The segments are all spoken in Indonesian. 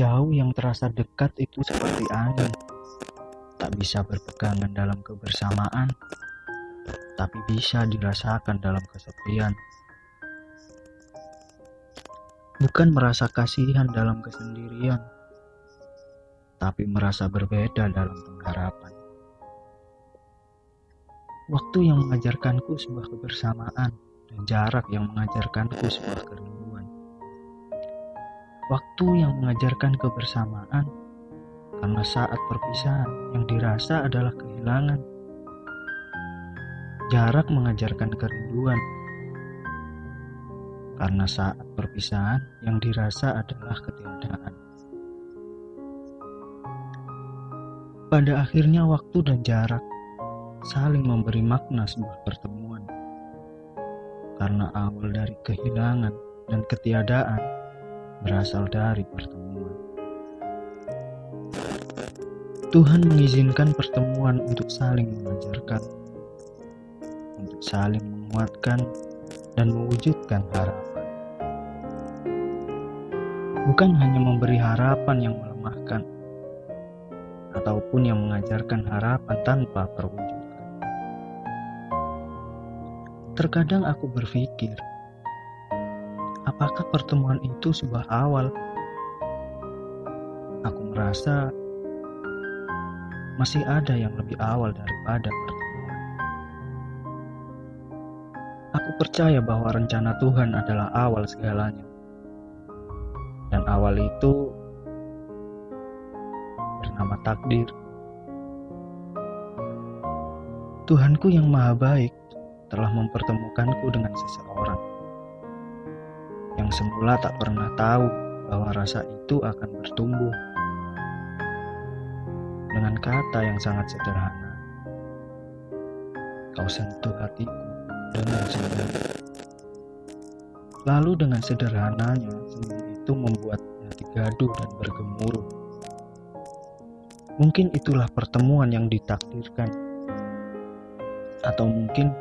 jauh yang terasa dekat itu seperti angin, tak bisa berpegangan dalam kebersamaan, tapi bisa dirasakan dalam kesepian. Bukan merasa kasihan dalam kesendirian, tapi merasa berbeda dalam pengharapan. Waktu yang mengajarkanku sebuah kebersamaan, dan jarak yang mengajarkanku sebuah kerinduan. Waktu yang mengajarkan kebersamaan, karena saat perpisahan yang dirasa adalah kehilangan. Jarak mengajarkan kerinduan, karena saat perpisahan yang dirasa adalah ketiadaan. Pada akhirnya waktu dan jarak saling memberi makna sebuah pertemuan, karena awal dari kehilangan dan ketiadaan berasal dari pertemuan. Tuhan mengizinkan pertemuan untuk saling mengajarkan, untuk saling menguatkan dan mewujudkan harapan. Bukan hanya memberi harapan yang melemahkan, ataupun yang mengajarkan harapan tanpa perwujudan. Terkadang aku berpikir, apakah pertemuan itu sebuah awal? Aku merasa masih ada yang lebih awal daripada pertemuan. Aku percaya bahwa rencana Tuhan adalah awal segalanya. Dan awal itu bernama takdir. Tuhanku yang maha baik telah mempertemukanku dengan seseorang yang semula tak pernah tahu bahwa rasa itu akan bertumbuh. Dengan kata yang sangat sederhana, kau sentuh hatiku dengan senyum. Lalu dengan sederhananya, senyum itu membuat hati gaduh dan bergemuruh. Mungkin itulah pertemuan yang ditakdirkan, atau mungkin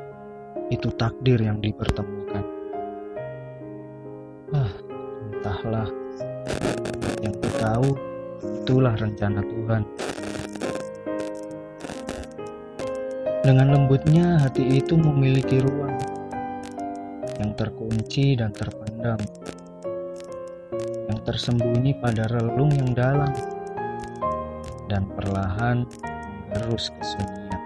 itu takdir yang dipertemukan. Entahlah. Yang ku tahu, itulah rencana Tuhan. Dengan lembutnya hati itu memiliki ruang yang terkunci dan terpendam, yang tersembunyi pada relung yang dalam, dan perlahan mengerus kesunyian.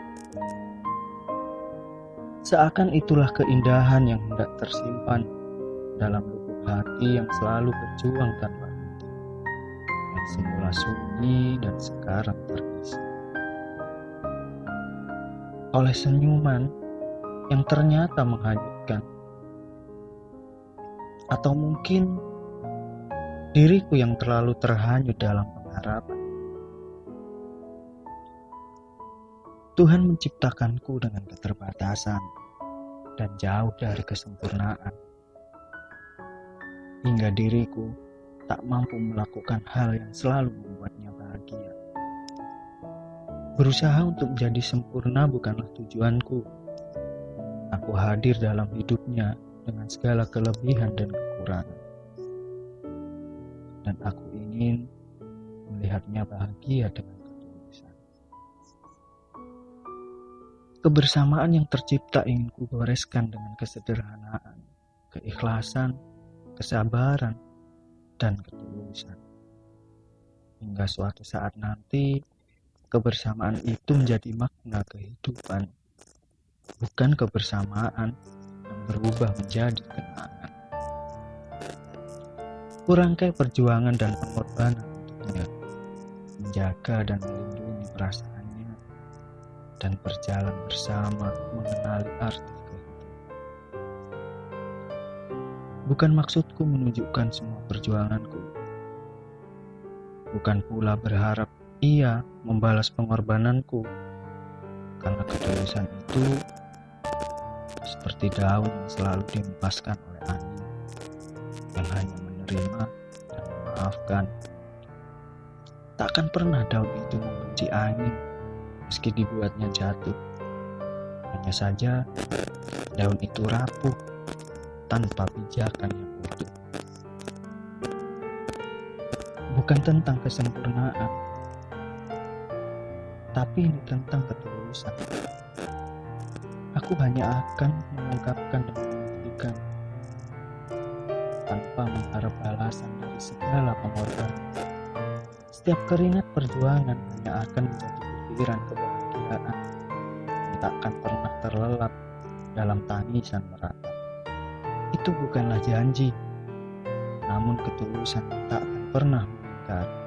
Seakan itulah keindahan yang hendak tersimpan dalam lubuk hati yang selalu berjuang tanpa henti, yang semula sunyi dan sekarang terisi oleh senyuman yang ternyata menghanyutkan. Atau mungkin diriku yang terlalu terhanyut dalam pengharapan. Tuhan menciptakanku dengan keterbatasan dan jauh dari kesempurnaan, hingga diriku tak mampu melakukan hal yang selalu membuatnya bahagia. Berusaha untuk menjadi sempurna bukanlah tujuanku. Aku hadir dalam hidupnya dengan segala kelebihan dan kekurangan. Dan aku ingin melihatnya bahagia dengan ketulusan. Kebersamaan yang tercipta ingin kugoreskan dengan kesederhanaan, keikhlasan, kesabaran, dan ketulusan. Hingga suatu saat nanti, kebersamaan itu menjadi makna kehidupan, bukan kebersamaan yang berubah menjadi kenangan. Kurangkai perjuangan dan pengorbanan untuknya, menjaga dan melindungi perasaannya, dan berjalan bersama mengenali arti kehidupan. Bukan maksudku menunjukkan semua perjuanganku, bukan pula berharap ia membalas pengorbananku, karena ketulusan itu seperti daun yang selalu dihempaskan oleh angin, yang hanya menerima dan memaafkan. Takkan pernah daun itu membenci angin meski dibuatnya jatuh. Hanya saja daun itu rapuh tanpa pijakan yang utuh. bukan tentang kesempurnaan, tapi ini tentang ketulusan. Aku hanya akan mengungkapkan dan membuktikan tanpa mengharap balasan dari segala pengorbanan. Setiap keringat perjuangan hanya akan menjadi butiran kebahagiaan yang takkan pernah terlelap dalam tangisan meratap. Itu bukanlah janji, namun ketulusan yang tak akan pernah mengingkari.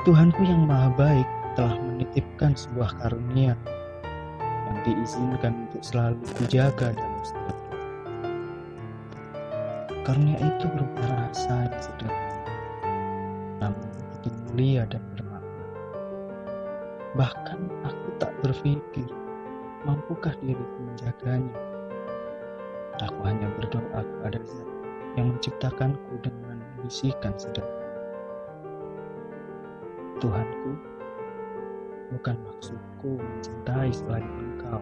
Tuhanku yang maha baik telah menitipkan sebuah karunia yang diizinkan untuk selalu kujaga dalam setiap hidup. Karunia itu berupa rasa yang sederhana, namun begitu mulia dan bermakna. Bahkan aku tak berpikir, mampukah diriku menjaganya? Aku hanya berdoa kepada Zat yang menciptakanku dengan bisikan sederhana. Tuhanku, bukan maksudku mencintai selain Engkau,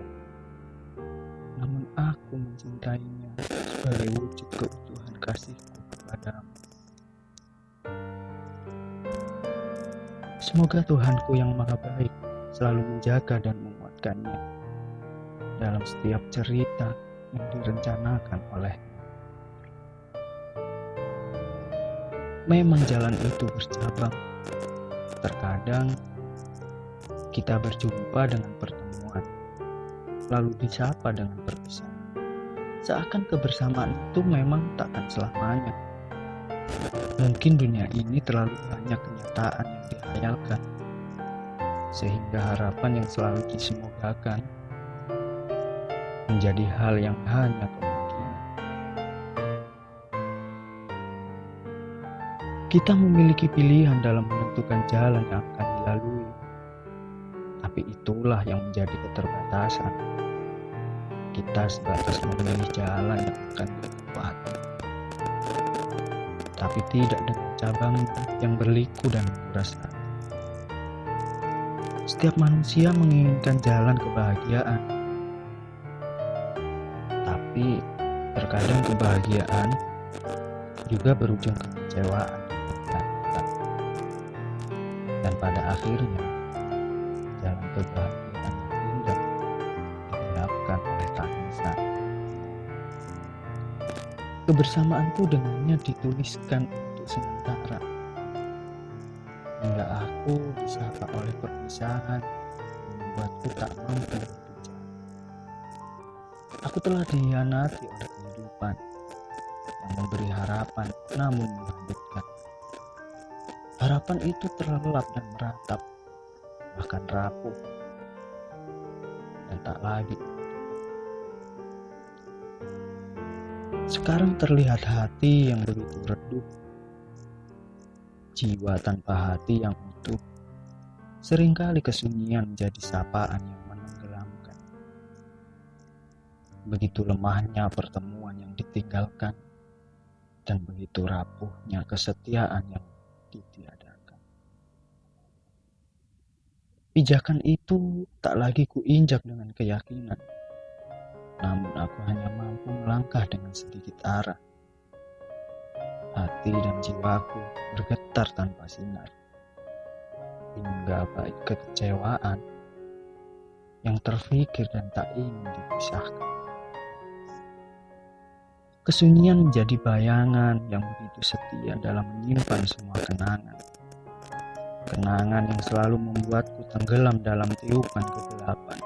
namun aku mencintainya sebagai wujud keutuhan kasihku kepadamu. Semoga Tuhanku yang maha baik selalu menjaga dan menguatkannya dalam setiap cerita yang direncanakan olehnya. Memang jalan itu bercabang. Terkadang kita berjumpa dengan pertemuan, lalu disapa dengan perpisahan. Seakan kebersamaan itu memang takkan selamanya. Mungkin dunia ini terlalu banyak kenyataan yang dihayalkan, sehingga harapan yang selalu disemogakan menjadi hal yang hanya kemungkinan. Kita memiliki pilihan dalam menentukan jalan yang akan dilalui, tapi itulah yang menjadi keterbatasan. Kita sebatas memilih jalan yang akan dilewati, tapi tidak dengan cabang yang berliku dan menguras hati. Setiap manusia menginginkan jalan kebahagiaan, tapi terkadang kebahagiaan juga berujung kekecewaan. Dan pada akhirnya, jalan kebahagiaan yang indah digelapkan oleh tangisan. Kebersamaanku dengannya dituliskan untuk sementara, hingga aku disapa oleh perpisahan yang membuatku tak mampu berbicara. Aku telah dihianati oleh kehidupan yang memberi harapan namun menyambutkan. Harapan itu terlelap dan meratap, bahkan rapuh, dan tak lagi. Sekarang terlihat hati yang begitu redup, jiwa tanpa hati yang utuh. Seringkali kesunyian menjadi sapaan yang menenggelamkan. Begitu lemahnya pertemuan yang ditinggalkan, dan begitu rapuhnya kesetiaan yang ditiadakan. Pijakan itu tak lagi kuinjak dengan keyakinan, namun aku hanya mampu melangkah dengan sedikit arah. Hati dan jiwaku bergetar tanpa sinar, ingin gapai kekecewaan yang terfikir dan tak ingin dipisahkan. Kesunyian menjadi bayangan yang begitu setia dalam menyimpan semua kenangan. Kenangan yang selalu membuatku tenggelam dalam tiupan kegelapan.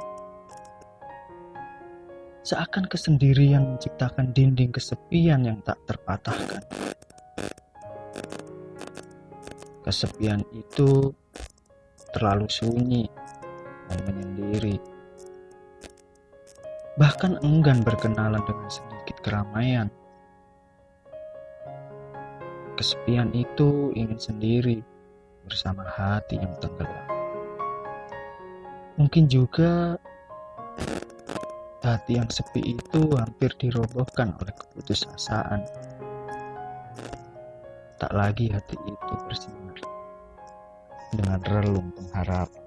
Seakan kesendirian menciptakan dinding kesepian yang tak terpatahkan. Kesepian itu terlalu sunyi dan menyendiri. Bahkan enggan berkenalan dengan sedikit keramaian. Kesepian itu ingin sendiri bersama hati yang tenggelam. Mungkin juga hati yang sepi itu hampir dirobohkan oleh keputusasaan. Tak lagi hati itu bersinar dengan relung pengharapan.